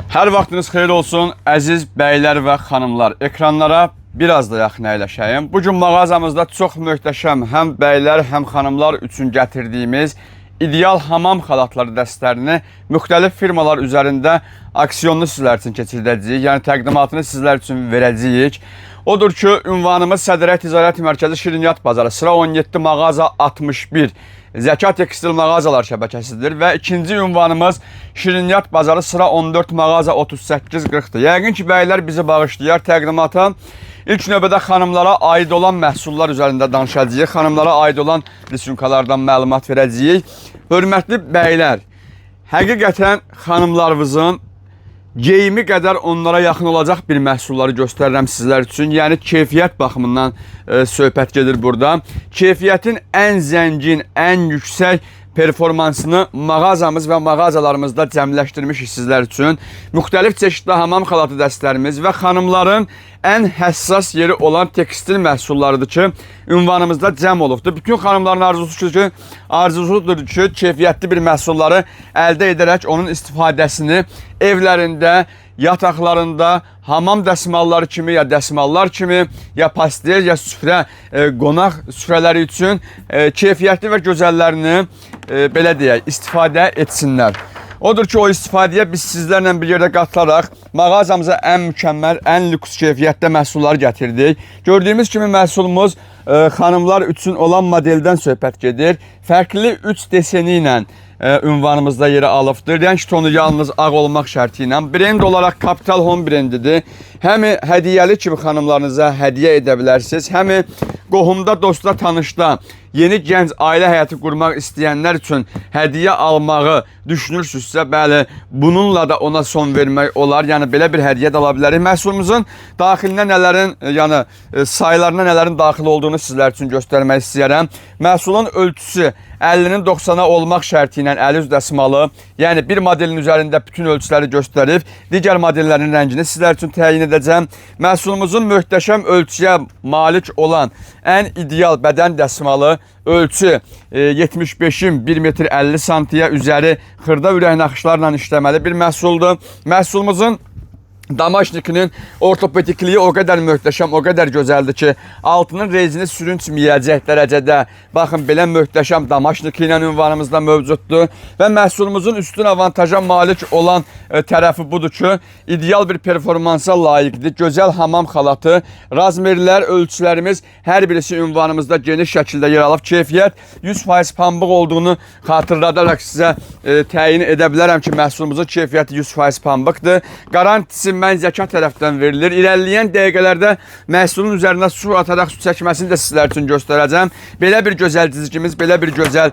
Hər vaxtınız xeyir olsun, əziz bəylər və xanımlar. Ekranlara biraz da yaxın əyləşəyim. Bugün mağazamızda çox möhtəşəm həm bəylər, həm xanımlar üçün gətirdiyimiz ideal hamam xalatları dəstlərini müxtəlif firmalar üzərində aksiyonlu sizlər üçün keçirdəcəyik. Yəni təqdimatını sizlər üçün verəcəyik. Odur ki, ünvanımız Sədrək Ticarət Mərkəzi Şirniyyat Bazarı, sıra 17 mağaza 61. Zəka Tekstil mağazalar şəbəkəsidir və ikinci ünvanımız Şirniyyat Bazarı, sıra 14 mağaza 38-40-dır. Yəqin ki, bəylər bizi bağışlayar təqdimata. İlk növbədə xanımlara aid olan məhsullar üzərində danışacağıq. Xanımlara aid olan risunkalardan məlumat verəcəyik. Hörmətli bəylər, həqiqətən xanımlarımızın geyimi qədər onlara yaxın olacaq bir məhsulları göstərirəm sizlər üçün. Yəni keyfiyyət baxımından söhbət gedir burada. Keyfiyyətin ən zəngin, ən yüksək performansını mağazamız və mağazalarımızda cəmləşdirmişik sizlər üçün. Müxtəlif çeşidli hamam xalatı dəstlərimiz və xanımların ən həssas yeri olan tekstil məhsullarıdır ki, ünvanımızda cəm olubdur. Bütün xanımların arzusudur ki, keyfiyyətli bir məhsulları əldə edərək onun istifadəsini evlərində, yataqlarında, hamam dəsmalları kimi, ya dəsmallar kimi, ya pastel, ya süfrə, qonaq süfrələri üçün keyfiyyətli və gözəllərini belə deyək, istifadə etsinlər. Odur ki, o istifadəyə biz sizlərlə bir yerdə qatılaraq mağazamıza ən mükəmməl, ən lüks keyfiyyətdə məhsulları gətirdik. Gördüyümüz kimi məhsulumuz xanımlar üçün olan modeldən söhbət gedir. Fərqli 3 deseni ilə ünvanımızda yeri alıbdır. Rəng tonu yalnız ağ olmaq şərti ilə. Brend olaraq Capital Home brendidir. Həmi hədiyyəli kimi xanımlarınıza hədiyyə edə bilərsiniz. Həmi qohumda, dostda, tanışda yeni gənc ailə həyatı qurmaq istəyənlər üçün hədiyyə almağı düşünürsünüzsə, bəli, bununla da ona son vermək olar. Yəni belə bir hədiyyə də ala bilərik. Məhsulumuzun daxilinə nələrin, yəni saylarına nələrin daxil olduğunu sizlər üçün göstərmək istəyərəm. Məhsulun ölçüsü 50-nin 90-a olmaq şərti ilə 50 dəsmalı, yəni bir modelin üzərində bütün ölçüləri göstərib, digər modellərin rəngini sizlər üçün təyin edəcəm. Məhsulumuzun möhtəşəm ölçüyə malik olan ən ideal bədən dəsmalı, ölçü 75'in 1 metr 50 santiyə üzəri xırda ürək naxışlarla işləməli bir məhsuldur. Məhsulumuzun Damaşnikinin ortopedikliyi o qədər möhtəşəm, o qədər gözəldir ki, altının rezini sürünçməyəcək dərəcədə, baxın, belə möhtəşəm Damaşniki ilə ünvanımızda mövcuddur. Və məhsulumuzun üstün avantaja malik olan tərəfi budur ki, ideal bir performansa layiqdir. Gözəl hamam xalatı, razmerlər, ölçülərimiz hər birisi ünvanımızda geniş şəkildə yer alıb. Keyfiyyət 100% pambıq olduğunu xatırladaraq sizə təyin edə bilərəm ki, məhsulumuzun keyfiyyəti 100% pambıqdır. Garantisi mən zəka tərəfdən verilir. İrəliyən dəqiqələrdə məhsulun üzərinə su ataraq su çəkməsini də sizlər üçün göstərəcəm. Belə bir gözəl cizgimiz, belə bir gözəl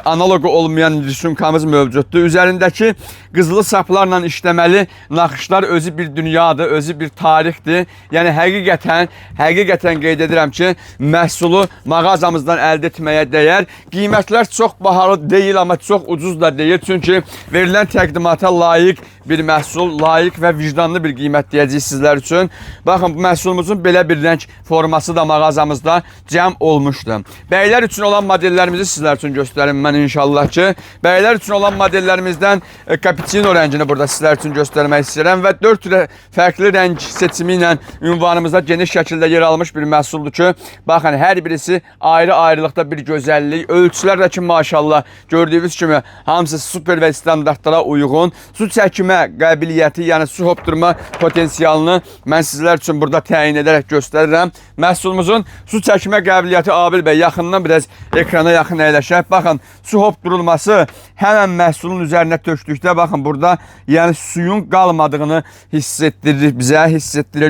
analogu olmayan risunkamız mövcuddur. Üzərindəki qızılı saplarla işləməli naxışlar özü bir dünyadır, özü bir tarixdir. Yəni həqiqətən qeyd edirəm ki, məhsulu mağazamızdan əldə etməyə dəyər. Qiymətlər çox bahalı deyil, amma çox ucuz da deyil. Çünki verilən təqdimata layiq bir məhsul, layiq və vicdanlı bir qiymət deyəcəyik sizlər üçün. Baxın, bu məhsulumuzun belə bir rəng forması da mağazamızda cəm olmuşdur. Bəylər üçün olan modellərimizi sizlər üçün göstərim mən inşallah ki. Bəylər üçün olan modellərimizdən Cappuccino rəngini burada sizlər üçün göstərmək istəyirəm və 4 fərqli rəng seçimi ilə ünvanımızda geniş şəkildə yer almış bir məhsuldur ki, baxın, hər birisi ayrı-ayrılıqda bir gözəllik. Ölçülər də ki, maşallah, gördüyünüz kimi hamısı super və standartlara uyğun. Su çəkmə qabiliyyəti, yəni su hopdurma potensialını mən sizlər üçün burada təyin edərək göstərirəm. Məhsulumuzun su çəkmə qabiliyyəti, Abil bəy, yaxından biraz ekrana yaxın əyləşək. Baxın, su hopdurulması həmən məhsulun üzərinə tökdükdə, baxın, burada yəni suyun qalmadığını hiss etdirir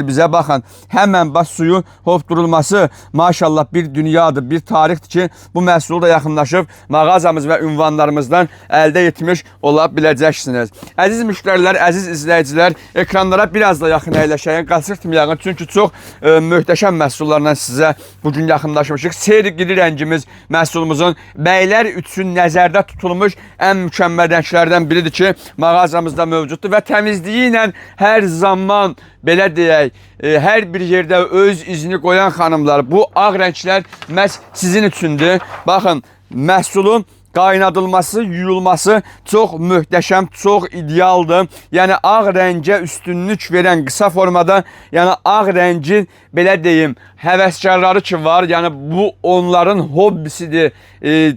bizə. Baxın, həmən bax suyun hopdurulması maşallah bir dünyadır, bir tarixdir ki, bu məhsulu da yaxınlaşıb mağazamız və ünvanlarımızdan əldə etmiş ola biləcəksiniz. Əziz müştərilər, əziz izləyicilər, ekranlara biraz da yaxın əyləşəyin, qaçırtmayağın, çünki çox möhtəşəm məhsullarla sizə bugün yaxınlaşmışıq. Sergili rəngimiz məhsulumuzun bəylər üçün nəzərdə tutulmuş ən mükəmməl rənglərdən biridir ki, mağazamızda mövcuddur və təmizliyi ilə hər zaman, belə deyək, hər bir yerdə öz izini qoyan xanımlar, bu ağ rənglər məhz sizin üçündür. Baxın, məhsulun qaynadılması, yuyulması çox möhtəşəm, çox idealdır. Yəni ağ rəngə üstünlük verən qısa formada, yəni ağ rəngin belə deyim, həvəskarları ki var, yəni bu onların hobbisidir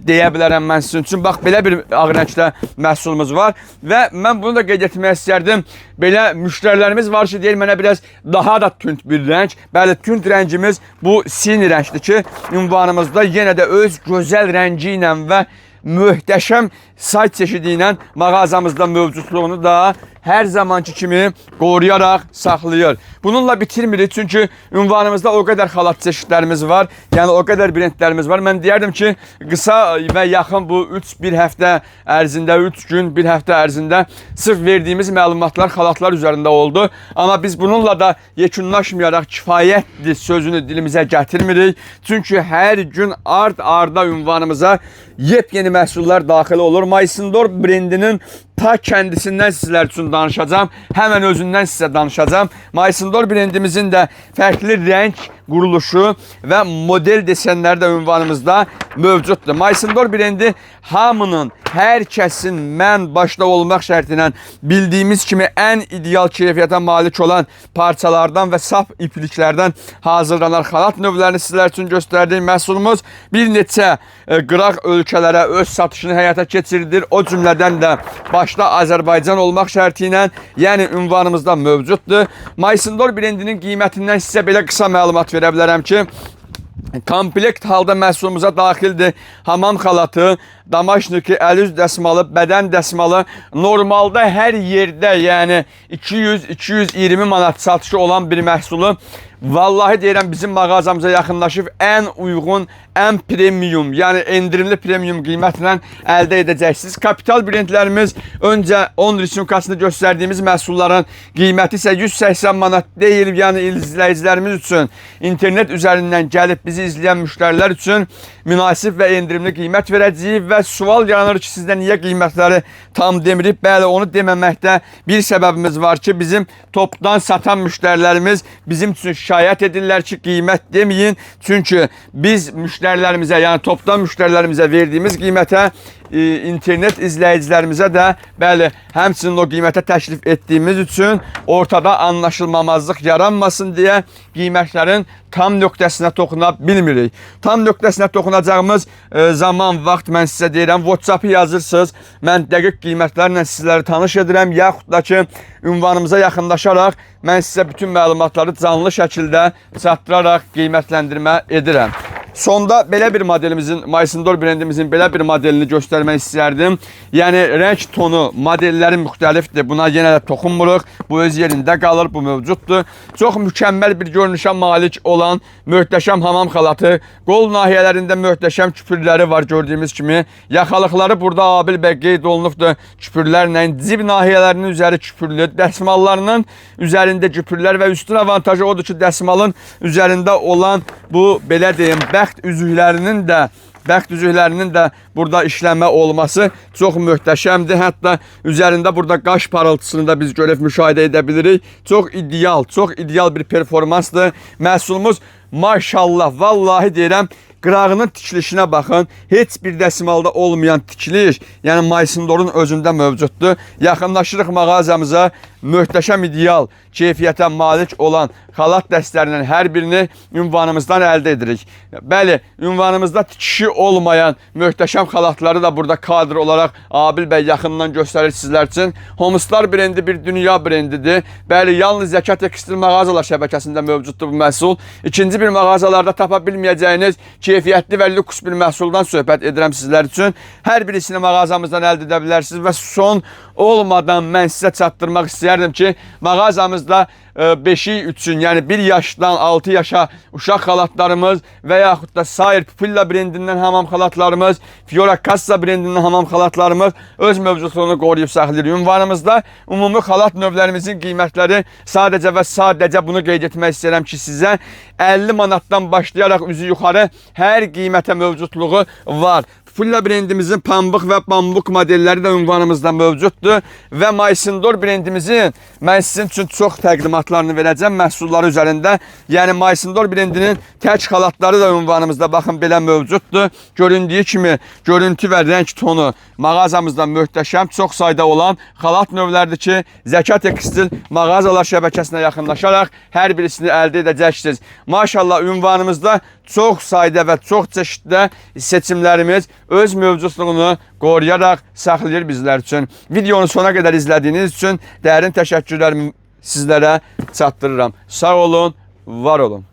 deyə bilərəm mən sizin üçün. Bax, belə bir ağ rəngdə məhsulumuz var və mən bunu da qeyd etmək istərdim. Belə müştərilərimiz var ki, deyir mənə biraz daha da tünd bir rəng. Bəli, tünd rəngimiz bu sini rəngdir ki, ünvanımızda yenə də öz gözəl rəngi ilə və möhtəşəm sayt çeşidi ilə mağazamızda mövcudluğunu da hər zamanki kimi qoruyaraq saxlayır. Bununla bitirmirik, çünki ünvanımızda o qədər xalat çeşidlərimiz var, yəni o qədər brendlərimiz var. Mən deyərdim ki, qısa və yaxın bu 1 həftə ərzində, 3 gün, 1 həftə ərzində sırf verdiyimiz məlumatlar xalatlar üzərində oldu. Amma biz bununla da yekunlaşmayaraq kifayətdir sözünü dilimizə gətirmirik. Çünki hər gün ard-arda ünvanımıza yepyeni məhsullar daxil olur. Maysindor brendinin ta kəndisindən sizlər üçün danışacağım. Həmən özündən sizə danışacağım. Maysindor brendimizin də fərqli rəng, quruluşu və model desenləri də ünvanımızda mövcuddur. Maysindor brendi hamının, hər kəsin, mən başda olmaq şərti ilə bildiyimiz kimi ən ideal keyfiyyətə malik olan parçalardan və saf ipliklərdən hazırlanan xalat növlərini sizlər üçün göstərdiyi məhsulumuz bir neçə qıraq ölkələrə öz satışını həyata keçirilir. O cümlədən də başda Azərbaycan olmaq şərti ilə, yəni ünvanımızda mövcuddur. Maysindor brendinin qiymətindən sizə belə qısa məlumat verə bilərəm ki, komplekt halda məhsulumuza daxildir hamam xalatı, damaşniki, əl üz dəsmalı, bədən dəsmalı. Normalda hər yerdə, yəni 200-220 manat satışı olan bir məhsulu vallahi deyirəm bizim mağazamıza yaxınlaşıb ən uyğun, ən premium, yəni endirimli premium qiymətlə əldə edəcəksiniz. Kapital brendlərimiz öncə 10 risimkasını göstərdiyimiz məhsulların qiyməti isə 180 manat deyil, yəni izləyicilərimiz üçün, internet üzərindən gəlib bizi izləyən müştərilər üçün münasib və endirimli qiymət verəcəyik və sual yaranır ki, sizdə niyə qiymətləri tam demirik? Bəli, onu deməməkdə bir səbəbimiz var ki, bizim topdan satan müştərilərimiz bizim üçün şikayət edirlər ki, qiymət deməyin. Çünki biz müştərilərimizə, yəni topdan müştərilərimizə verdiyimiz qiymətə internet izləyicilərimizə də bəli, həmçinin o qiymətə təklif etdiyimiz üçün ortada anlaşılmamazlıq yaranmasın deyə qiymətlərin tam nöqtəsinə toxuna bilmirik. Tam nöqtəsinə toxunacağımız zaman, vaxt mən sizə deyirəm, WhatsApp-ı yazırsınız, mən dəqiq qiymətlərlə sizləri tanış edirəm, yaxud da ki, ünvanımıza yaxınlaşaraq mən sizə bütün məlumatları canlı şəkildə çatdıraraq qiymətləndirmə edirəm. Sonda belə bir modelimizin, Maysindor brendimizin belə bir modelini göstərmək istərdim. Yəni, rəng tonu, modelləri müxtəlifdir. Buna yenə də toxunmuruq. Bu öz yerində qalır, bu mövcuddur. Çox mükəmməl bir görünüşə malik olan möhtəşəm hamam xalatı. Qol nahiyələrində möhtəşəm küpürləri var gördüyümüz kimi. Yaxalıqları burada abil bəy qeyd olunubdur küpürlərlə. Cib nahiyələrinin üzəri küpürlü. Dəsmallarının üzərində küpürlər və üstün avantajı odur ki, dəsmalın üzərində olan bu, belə deyim, bəxt üzüklərinin də burada işlənmə olması çox möhtəşəmdir. Hətta üzərində burada qaş parıltısını da biz görüb müşahidə edə bilirik. Çox ideal bir performansdır. Məhsulumuz maşallah, vallahi deyirəm, qırağının tikilişinə baxın. Heç bir dəsimalda olmayan tikiliş, yəni Maysindorun özündə mövcuddur. Yaxınlaşırıq mağazamıza, möhtəşəm ideal keyfiyyətə malik olan xalat dəstlərinin hər birini ünvanımızdan əldə edirik. Bəli, ünvanımızda tikişi olmayan möhtəşəm xalatları da burada kadr olaraq Abil bəy yaxından göstərir sizlər üçün. Homestar brendi bir dünya brendidir. Bəli, yalnız Zəka Tekstil mağazalar şəbəkəsində mövcuddur bu məhsul. İkinci bir mağazalarda tapa bilməyəcəyiniz keyfiyyətli və lüks bir məhsuldan söhbət edirəm sizlər üçün. Hər birisini mağazamızdan əldə edə bilərsiniz və son olmadan mən sizə çatdırmaq istəyərdim ki, mağazamızda beşik üçün, yəni 1 yaşdan 6 yaşa uşaq xalatlarımız və yaxud da sair Pupilla brendindən hamam xalatlarımız, Fiora Kassa brendindən hamam xalatlarımız öz mövcudluğunu qoruyub saxlayır. Ünvanımızda ümumi xalat növlərimizin qiymətləri sadəcə və sadəcə bunu qeyd etmək istəyirəm ki, sizə 50 manatdan başlayaraq üzü yuxarı hər qiymətə mövcudluğu var. Fulla brendimizin pambıq və bambuk modelləri də ünvanımızda mövcuddur və Maysindor brendimizin mən sizin üçün çox təqdimatlarını verəcəm məhsulları üzərində. Yəni Maysindor brendinin tək xalatları da ünvanımızda baxın belə mövcuddur. Göründüyü kimi görüntü və rəng tonu mağazamızda möhtəşəm, çox sayda olan xalat növləridir ki, Zəka Tekstil mağazalar şəbəkəsinə yaxınlaşaraq hər birisini əldə edəcəksiniz. Maşallah ünvanımızda çox sayda və çox çeşidli seçimlərimiz öz mövcudluğunu qoruyaraq saxlayır bizlər üçün. Videonu sona qədər izlədiyiniz üçün dərin təşəkkürlərimi sizlərə çatdırıram. Sağ olun, var olun.